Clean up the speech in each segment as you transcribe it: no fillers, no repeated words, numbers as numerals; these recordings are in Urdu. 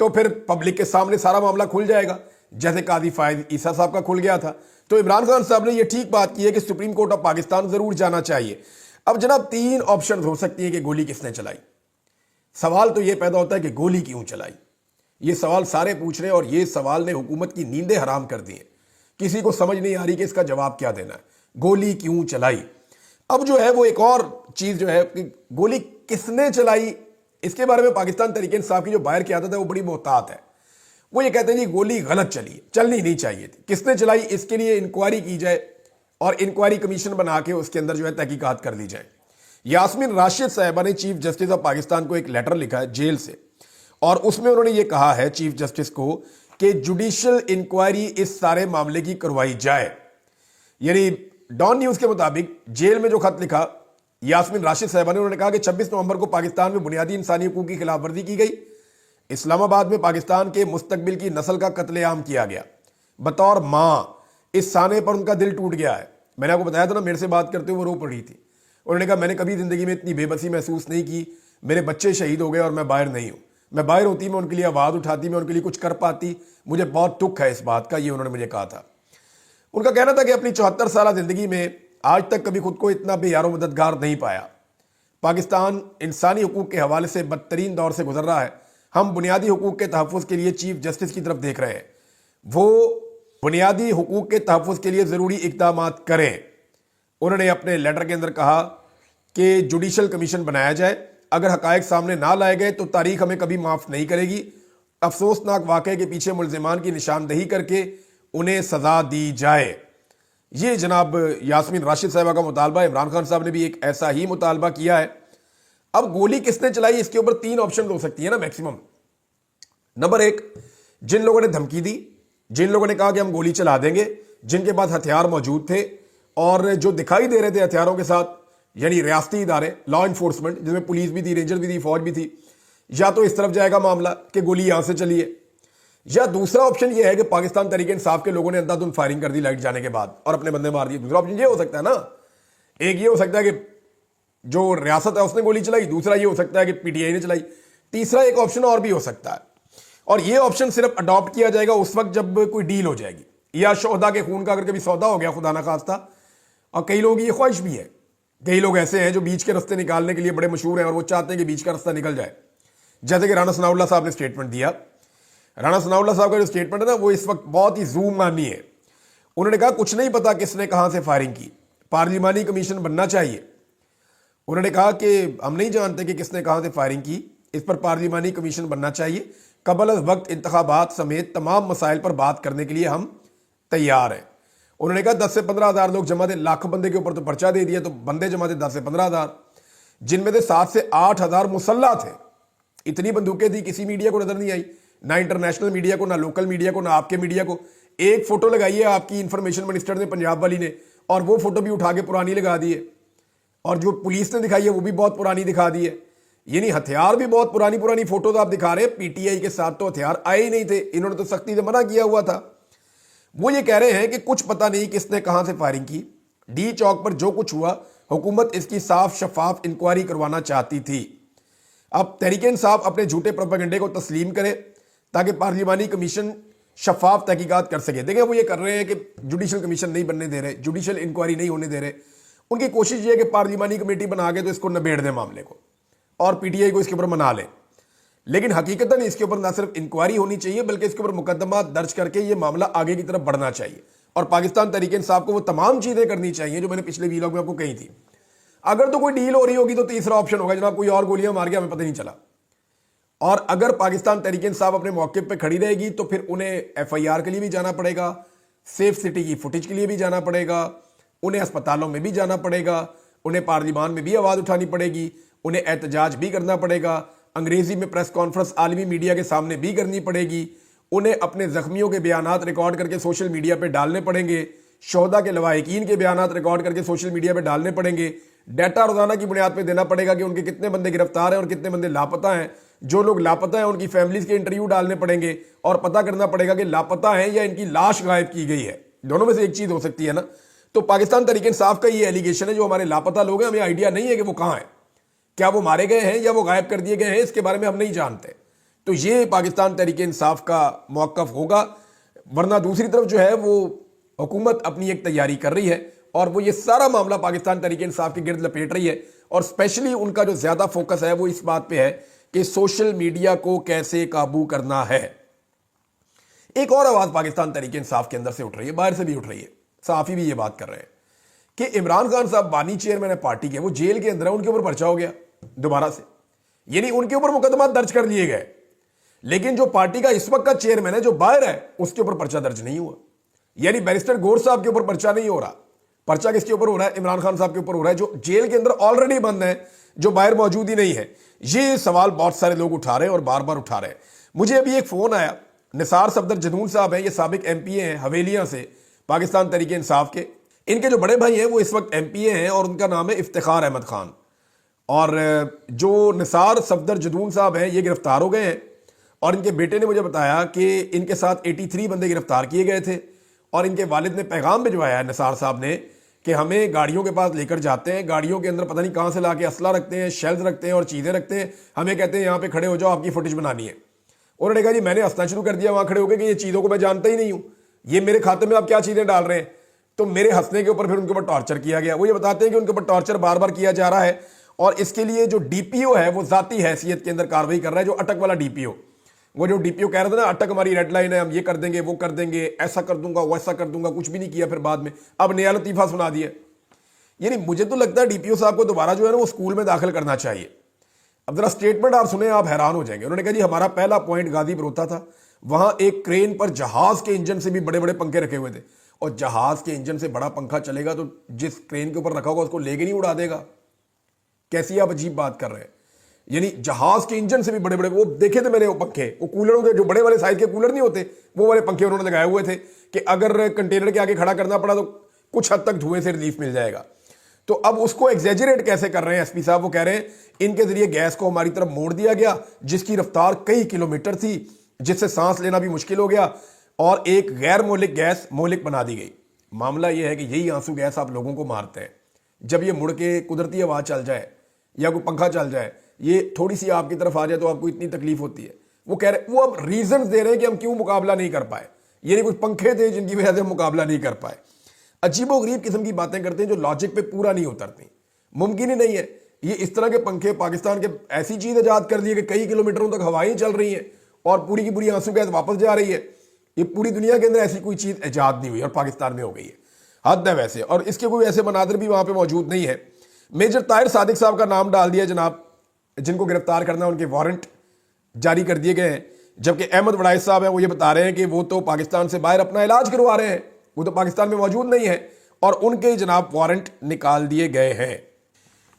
تو پھر پبلک کے سامنے سارا معاملہ کھل جائے گا، جیسے قاضی فائز عیسیٰ صاحب کا کھل گیا تھا۔ تو عمران خان صاحب نے یہ ٹھیک بات کی ہے کہ سپریم کورٹ آف پاکستان ضرور جانا چاہیے۔ اب جناب 3 آپشن ہو سکتی ہیں کہ گولی کس نے چلائی۔ سوال تو یہ پیدا ہوتا ہے کہ گولی کیوں چلائی؟ یہ سوال سارے پوچھ رہے ہیں، اور یہ سوال نے حکومت کی نیندیں حرام کر دی ہیں۔ کسی کو سمجھ نہیں آ رہی کہ اس کا جواب کیا دینا ہے، گولی کیوں چلائی۔ اب جو ہے وہ ایک اور چیز جو ہے کہ گولی کس نے چلائی، اس کے بارے میں پاکستان تحریک انصاف کی جو باہر قیادت ہے وہ بڑی محتاط ہے۔ وہ یہ کہتے ہیں جی گولی غلط چلی، چلنی نہیں چاہیے تھی، کس نے چلائی اس کے لیے انکوائری کی جائے، اور انکوائری کمیشن بنا کے اس کے اندر جو ہے تحقیقات کر لی جائیں۔ یاسمین راشد صاحبہ نے چیف جسٹس آف پاکستان کو ایک لیٹر لکھا ہے جیل سے، اور اس میں انہوں نے یہ کہا ہے چیف جسٹس کو کہ جوڈیشل انکوائری اس سارے معاملے کی کروائی جائے۔ یعنی ڈان نیوز کے مطابق جیل میں جو خط لکھا یاسمین راشد صاحبہ نے، انہوں نے کہا کہ 26 نومبر کو پاکستان میں بنیادی انسانی حقوق کی خلاف ورزی کی گئی، اسلام آباد میں پاکستان کے مستقبل کی نسل کا قتل عام کیا گیا، بطور ماں اس سانے پر ان کا دل ٹوٹ گیا ہے۔ میں نے آپ کو بتایا تھا نا، میرے سے بات کرتے ہوئے وہ رو پڑی تھی، انہوں نے کہا میں نے کبھی زندگی میں اتنی بے بسی محسوس نہیں کی، میرے بچے شہید ہو گئے اور میں باہر نہیں ہوں، میں باہر ہوتی میں ان کے لیے آواز اٹھاتی، میں ان کے لیے کچھ کر پاتی، مجھے بہت دکھ ہے اس بات کا، یہ انہوں نے مجھے کہا تھا۔ ان کا کہنا تھا کہ اپنی 74 سالہ زندگی میں آج تک کبھی خود کو اتنا بے یار و مددگار نہیں پایا۔ پاکستان انسانی حقوق کے حوالے سے بدترین دور سے گزر رہا ہے، ہم بنیادی حقوق کے تحفظ کے لیے چیف جسٹس کی طرف دیکھ رہے ہیں، وہ بنیادی حقوق کے تحفظ کے لیے ضروری اقدامات کریں۔ انہوں نے اپنے لیٹر کے اندر کہا کہ جوڈیشل کمیشن بنایا جائے، اگر حقائق سامنے نہ لائے گئے تو تاریخ ہمیں کبھی معاف نہیں کرے گی، افسوسناک واقعے کے پیچھے ملزمان کی نشاندہی کر کے انہیں سزا دی جائے۔ یہ جناب یاسمین راشد صاحبہ کا مطالبہ ہے، عمران خان صاحب نے بھی ایک ایسا ہی مطالبہ کیا ہے۔ اب گولی کس نے چلائی، اس کے اوپر 3 آپشن ہو سکتی ہیں نا میکسیمم۔ نمبر 1، جن لوگوں نے دھمکی دی، جن لوگوں نے کہا کہ ہم گولی چلا دیں گے، جن کے پاس ہتھیار موجود تھے اور جو دکھائی دے رہے تھے ہتھیاروں کے ساتھ، یعنی ریاستی ادارے، لا انفورسمنٹ، جس میں پولیس بھی تھی، رینجر بھی تھی، فوج بھی تھی، یا تو اس طرف جائے گا معاملہ کہ گولی یہاں سے چلی ہے، یا دوسرا آپشن یہ ہے کہ پاکستان تحریک انصاف کے لوگوں نے اندھا دھند فائرنگ کر دی لائٹ جانے کے بعد اور اپنے بندے مار دیے۔ دوسرا آپشن یہ ہو سکتا ہے نا، ایک یہ ہو سکتا ہے کہ جو ریاست ہے اس نے گولی چلائی، دوسرا یہ ہو سکتا ہے کہ پی ٹی آئی نے چلائی، تیسرا ایک آپشن اور بھی ہو سکتا ہے، اور یہ آپشن صرف اڈاپٹ کیا جائے گا اس وقت جب کوئی ڈیل ہو جائے گی، یا شہداء کے خون کا اگر کبھی سودا ہو گیا خدا نہ خواستہ۔ اور کئی لوگوں کی یہ خواہش بھی ہے، کئی لوگ ایسے ہیں جو بیچ کے رستے نکالنے کے لیے بڑے مشہور ہیں اور وہ چاہتے ہیں کہ بیچ کا رستہ نکل جائے، جیسے کہ رانا ثناء اللہ صاحب نے اسٹیٹمنٹ دیا۔ رانا ثناء اللہ صاحب کا جو اسٹیٹمنٹ ہے نا وہ اس وقت بہت ہی زوم مانی ہے۔ انہوں نے کہا کچھ نہیں پتا کس نے کہاں سے فائرنگ کی، پارلیمانی کمیشن بننا چاہیے۔ انہوں نے کہا کہ ہم نہیں جانتے کہ کس نے کہاں سے فائرنگ کی، اس پر پارلیمانی کمیشن بننا چاہیے، قبل از وقت انتخابات سمیت تمام مسائل پر بات کرنے کے لیے ہم تیار ہیں۔ انہوں نے کہا 10 سے 15 ہزار لوگ جمع تھے، لاکھ بندے کے اوپر تو پرچہ دے دیا، تو بندے جمع تھے 10 سے 15 ہزار، جن میں سے 7 سے 8 ہزار مسلح تھے۔ اتنی بندوقیں تھی، کسی میڈیا کو نظر نہیں آئی، نہ انٹرنیشنل میڈیا کو، نہ لوکل میڈیا کو، نہ آپ کے میڈیا کو۔ ایک فوٹو لگائی ہے آپ کی انفارمیشن منسٹر نے، پنجاب والی نے، اور وہ فوٹو بھی اٹھا کے پرانی لگا دی ہے، اور جو پولیس نے دکھائی ہے وہ بھی بہت پرانی دکھا دی ہے۔ یعنی ہتھیار بھی بہت پرانی فوٹوز آپ دکھا رہے ہیں۔ پی ٹی آئی کے ساتھ تو ہتھیار آئے ہی نہیں تھے، انہوں نے تو سختی سے منع کیا ہوا تھا۔ وہ یہ کہہ رہے ہیں کہ کچھ پتہ نہیں کس نے کہاں سے فائرنگ کی، ڈی چوک پر جو کچھ ہوا حکومت اس کی صاف شفاف انکوائری کروانا چاہتی تھی۔ اب تحریک انصاف اپنے جھوٹے پروپیگنڈے کو تسلیم کرے تاکہ پارلیمانی کمیشن شفاف تحقیقات کر سکے۔ دیکھیں وہ یہ کر رہے ہیں کہ جوڈیشل کمیشن نہیں بننے دے رہے، جوڈیشل انکوائری نہیں ہونے دے رہے۔ ان کی کوشش یہ ہے کہ پارلیمانی کمیٹی بنا کے تو اس کو نبیڑ دیں معاملے کو، اور پی ٹی آئی کو اس کے اوپر منا لیں۔ لیکن حقیقتاً اس کے اوپر نہ صرف انکوائری ہونی چاہیے بلکہ اس کے اوپر مقدمات درج کر کے یہ معاملہ آگے کی طرف بڑھنا چاہیے، اور پاکستان تحریک انصاف کو وہ تمام چیزیں کرنی چاہیے جو میں نے پچھلے ویلاگ میں آپ کو کہی تھی۔ اگر تو کوئی ڈیل ہو رہی ہوگی تو تیسرا آپشن ہوگا جناب کوئی اور گولیاں مار گیا ہمیں پتہ نہیں چلا، اور اگر پاکستان تحریک انصاف اپنے موقف پہ کھڑی رہے گی تو پھر انہیں ایف آئی آر کے لیے بھی جانا پڑے گا، سیف سٹی کی فوٹیج کے لیے بھی جانا پڑے گا، انہیں اسپتالوں میں بھی جانا پڑے گا، انہیں پارلیمان میں بھی آواز اٹھانی پڑے گی، انہیں احتجاج بھی کرنا پڑے گا، انگریزی میں پریس کانفرنس عالمی میڈیا کے سامنے بھی کرنی پڑے گی، انہیں اپنے زخمیوں کے بیانات ریکارڈ کر کے سوشل میڈیا پہ ڈالنے پڑیں گے، شہداء کے لواحقین کے بیانات ریکارڈ کر کے سوشل میڈیا پہ ڈالنے پڑیں گے، ڈیٹا روزانہ کی بنیاد پہ دینا پڑے گا کہ ان کے کتنے بندے گرفتار ہیں اور کتنے بندے لاپتہ ہیں، جو لوگ لاپتہ ہیں ان کی فیملیز کے انٹرویو ڈالنے پڑیں گے، اور پتہ کرنا پڑے گا کہ لاپتہ ہیں یا ان کی لاش غائب کی گئی ہے، دونوں میں سے ایک چیز ہو سکتی ہے نا۔ تو پاکستان تحریک انصاف کا یہ ایلیگیشن ہے جو ہمارے لاپتہ لوگ ہیں، ہمیں آئیڈیا نہیں ہے کہ وہ کہاں ہیں، کیا وہ مارے گئے ہیں یا وہ غائب کر دیے گئے ہیں، اس کے بارے میں ہم نہیں جانتے، تو یہ پاکستان تحریک انصاف کا موقف ہوگا، ورنہ دوسری طرف جو ہے وہ حکومت اپنی ایک تیاری کر رہی ہے اور وہ یہ سارا معاملہ پاکستان تحریک انصاف کے گرد لپیٹ رہی ہے، اور اسپیشلی ان کا جو زیادہ فوکس ہے وہ اس بات پہ ہے کہ سوشل میڈیا کو کیسے قابو کرنا ہے۔ ایک اور آواز پاکستان تحریک انصاف کے اندر سے اٹھ رہی ہے، باہر سے بھی اٹھ رہی ہے، صحافی بھی یہ بات کر رہے ہیں کہ عمران خان صاحب بانی چیئرمین ہے پارٹی کے، وہ جیل کے اندر ہے، ان کے اوپر پرچہ ہو گیا دوبارہ سے، یعنی ان کے اوپر مقدمات درج کر لیے گئے، لیکن جو پارٹی کا اس وقت کا چیئرمین ہے جو باہر ہے اس کے اوپر پرچہ درج نہیں ہوا۔ یعنی بیرسٹر گور صاحب کے اوپر پرچہ نہیں ہو رہا، پرچہ کس کے اوپر ہو رہا ہے؟ عمران خان صاحب کے اوپر ہو رہا ہے، جو جیل کے اندر آلریڈی بند ہیں، جو باہر موجود ہی نہیں ہے۔ یہ سوال بہت سارے لوگ اٹھا رہے ہیں اور بار بار اٹھا رہے ہیں۔ مجھے ابھی ایک فون آیا، نثار صفدر جدون صاحب ہیں، یہ سابق ایم پی اے ہیں حویلیاں سے، پاکستان تحریک انصاف کے۔ ان کے جو بڑے بھائی ہیں وہ اس وقت ایم پی اے ہیں اور ان کا نام ہے افتخار احمد خان، اور جو نثار صفدر جدون صاحب ہیں یہ گرفتار ہو گئے ہیں، اور ان کے بیٹے نے مجھے بتایا کہ ان کے ساتھ 83 بندے گرفتار کیے گئے تھے، اور ان کے والد نے پیغام بھجوایا ہے نثار صاحب نے کہ ہمیں گاڑیوں کے پاس لے کر جاتے ہیں، گاڑیوں کے اندر پتہ نہیں کہاں سے لا کے اسلحہ رکھتے ہیں، شیلز رکھتے ہیں اور چیزیں رکھتے ہیں، ہمیں کہتے ہیں یہاں پہ کھڑے ہو جاؤ، آپ کی فوٹیج بنانی ہے۔ انہوں نے کہا جی میں نے ہنسنا شروع کر دیا وہاں کھڑے ہو کے کہ یہ چیزوں کو میں جانتا ہی نہیں ہوں، یہ میرے کھاتے میں آپ کیا چیزیں ڈال رہے ہیں؟ تو میرے ہنسنے کے اوپر پھر ان کے اوپر ٹارچر کیا گیا۔ وہ یہ بتاتے ہیں کہ ان کے اوپر ٹارچر بار بار کیا جا رہا ہے، اور اس کے لیے جو ڈی پی او ہے وہ ذاتی حیثیت کے اندر کارروائی کر رہا ہے، جو اٹک والا ڈی پی او، وہ جو ڈی پی او کہہ رہا تھا نا اٹک ہماری ریڈ لائن ہے، ہم یہ کر دیں گے وہ کر دیں گے، ایسا کر دوں گا ویسا کر دوں گا، کچھ بھی نہیں کیا پھر بعد میں اب نیا لطیفہ سنا دیا۔ یعنی مجھے تو لگتا ہے ڈی پی او صاحب کو دوبارہ جو ہے نا وہ اسکول میں داخل کرنا چاہیے۔ اب ذرا اسٹیٹمنٹ آپ سنیں آپ حیران ہو جائیں گے۔ انہوں نے کہا جی ہمارا پہلا پوائنٹ غازی بروتا تھا، وہاں ایک کرین پر جہاز کے انجن سے بھی بڑے بڑے پنکھے رکھے ہوئے تھے، اور جہاز کے انجن سے بڑا پنکھا چلے گا تو جس کرین کے اوپر رکھا ہوگا اس کو لے کے نہیں اڑا دے گا؟ کیسی آپ عجیب بات کر رہے ہیں۔ یعنی جہاز کے انجن سے بھی بڑے بڑے، وہ دیکھے تھے میں نے وہ پنکھے، وہ کولروں کے جو بڑے والے سائز کے کولر نہیں ہوتے وہ والے پنکھے انہوں نے لگائے ہوئے تھے کہ اگر کنٹینر کے آگے کھڑا کرنا پڑا تو کچھ حد تک دھوئیں سے ریلیف مل جائے گا۔ تو اب اس کو ایگزیجریٹ کیسے کر رہے ہیں ایس پی صاحب؟ وہ کہہ رہے ہیں ان کے ذریعے گیس کو ہماری طرف موڑ دیا گیا جس کی رفتار کئی کلومیٹر تھی، جس سے سانس لینا بھی مشکل ہو گیا، اور ایک غیر مہلک گیس مہلک بنا دی گئی۔ معاملہ یہ ہے کہ یہی آنسو گیس آپ لوگوں کو مارتے ہیں، جب یہ مڑ کے قدرتی ہوا چل جائے یا کوئی پنکھا چل جائے، یہ تھوڑی سی آپ کی طرف آ جائے تو آپ کو اتنی تکلیف ہوتی ہے۔ وہ کہہ رہے، وہ اب ریزنز دے رہے ہیں کہ ہم کیوں مقابلہ نہیں کر پائے، یعنی کچھ پنکھے تھے جن کی وجہ سے ہم مقابلہ نہیں کر پائے۔ عجیب و غریب قسم کی باتیں کرتے ہیں جو لاجک پہ پورا نہیں اترتی، ممکن ہی نہیں ہے۔ یہ اس طرح کے پنکھے پاکستان کے ایسی چیز ایجاد کر دی ہے کہ کئی کلومیٹروں تک ہوائیں چل رہی ہیں اور پوری کی پوری آنسو گیس واپس جا رہی ہے۔ یہ پوری دنیا کے اندر ایسی کوئی چیز ایجاد نہیں ہوئی اور پاکستان میں ہو گئی ہے، حد ہے ویسے، اور اس کے کوئی ایسے مناظر بھی وہاں پہ موجود نہیں ہے۔ میجر طاہر صادق صاحب کا نام ڈال دیا جناب، جن کو گرفتار کرنا ان کے وارنٹ جاری کر دیے گئے ہیں، جبکہ احمد وڑائز صاحب ہیں وہ یہ بتا رہے ہیں کہ وہ تو پاکستان سے باہر اپنا علاج کروا رہے ہیں، وہ تو پاکستان میں موجود نہیں ہے، اور ان کے جناب وارنٹ نکال دیے گئے ہیں۔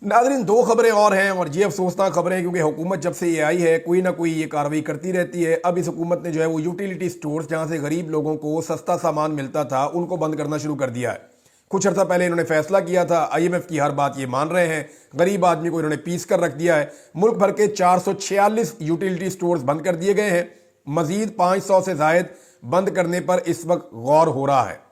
ناظرین دو خبریں اور ہیں اور یہ افسوسناک خبریں، کیونکہ حکومت جب سے یہ آئی ہے کوئی نہ کوئی یہ کارروائی کرتی رہتی ہے۔ اب اس حکومت نے جو ہے وہ یوٹیلیٹی سٹورز جہاں سے غریب لوگوں کو سستا سامان ملتا تھا ان کو بند کرنا شروع کر دیا ہے۔ کچھ عرصہ پہلے انہوں نے فیصلہ کیا تھا، آئی ایم ایف کی ہر بات یہ مان رہے ہیں، غریب آدمی کو انہوں نے پیس کر رکھ دیا ہے۔ ملک بھر کے 446 یوٹیلیٹی سٹورز بند کر دیے گئے ہیں، مزید 500 سے زائد بند کرنے پر اس وقت غور ہو رہا ہے۔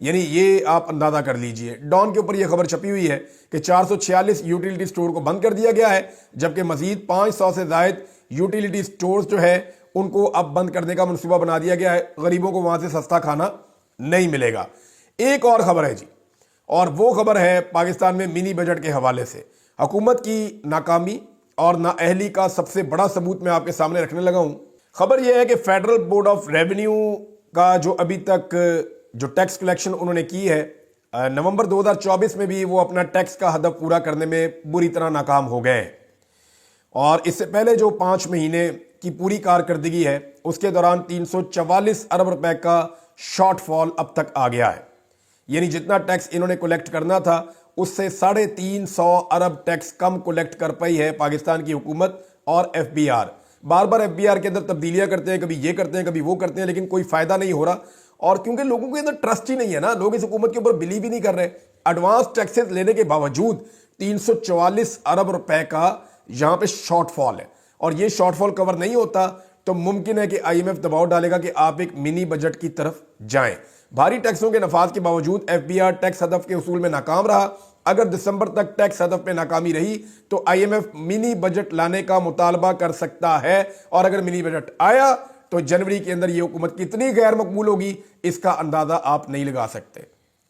یعنی یہ آپ اندازہ کر لیجئے، ڈان کے اوپر یہ خبر چھپی ہوئی ہے کہ 446 یوٹیلیٹی سٹور کو بند کر دیا گیا ہے، جبکہ مزید 500 سے زائد یوٹیلیٹی سٹورز جو ہے ان کو اب بند کرنے کا منصوبہ بنا دیا گیا ہے، غریبوں کو وہاں سے سستا کھانا نہیں ملے گا۔ ایک اور خبر ہے جی، اور وہ خبر ہے پاکستان میں منی بجٹ کے حوالے سے حکومت کی ناکامی اور نااہلی کا سب سے بڑا ثبوت میں آپ کے سامنے رکھنے لگا ہوں۔ خبر یہ ہے کہ فیڈرل بورڈ آف ریونیو کا جو ابھی تک جو ٹیکس کلیکشن انہوں نے کی ہے، نومبر 2024 میں بھی وہ اپنا ٹیکس کا ہدف پورا کرنے میں بری طرح ناکام ہو گئے ہیں، اور اس سے پہلے جو 5 مہینے کی پوری کارکردگی ہے اس کے دوران 344 ارب روپے کا شارٹ فال اب تک آ گیا ہے۔ یعنی جتنا ٹیکس انہوں نے کولیکٹ کرنا تھا اس سے 350 ارب ٹیکس کم کولیکٹ کر پائی ہے پاکستان کی حکومت اور ایف بی آر۔ بار بار ایف بی آر کے اندر تبدیلیاں کرتے ہیں، کبھی یہ کرتے ہیں کبھی وہ کرتے ہیں، لیکن کوئی فائدہ نہیں ہو رہا، اور کیونکہ لوگوں کے اندر ٹرسٹ ہی نہیں ہے نا، لوگ اس حکومت کے اوپر بلیو ہی نہیں کر رہے۔ ایڈوانس ٹیکسز لینے کے باوجود 344 ارب روپے کا یہاں پہ شارٹ فال ہے، اور یہ شارٹ فال کور نہیں ہوتا تو ممکن ہے کہ آئی ایم ایف دباؤ ڈالے گا کہ آپ ایک منی بجٹ کی طرف جائیں۔ بھاری ٹیکسوں کے نفاذ کے باوجود ایف بی آر ٹیکس ہدف کے حصول میں ناکام رہا، اگر دسمبر تک ٹیکس ہدف میں ناکامی رہی تو IMF منی بجٹ لانے کا مطالبہ کر سکتا ہے، اور اگر منی بجٹ آیا تو جنوری کے اندر یہ حکومت کتنی غیر مقبول ہوگی اس کا اندازہ آپ نہیں لگا سکتے۔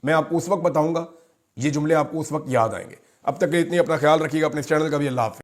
میں آپ کو اس وقت بتاؤں گا، یہ جملے آپ کو اس وقت یاد آئیں گے۔ اب تک اتنی، اپنا خیال رکھیے گا، اپنے اس چینل کا بھی۔ اللہ حافظ۔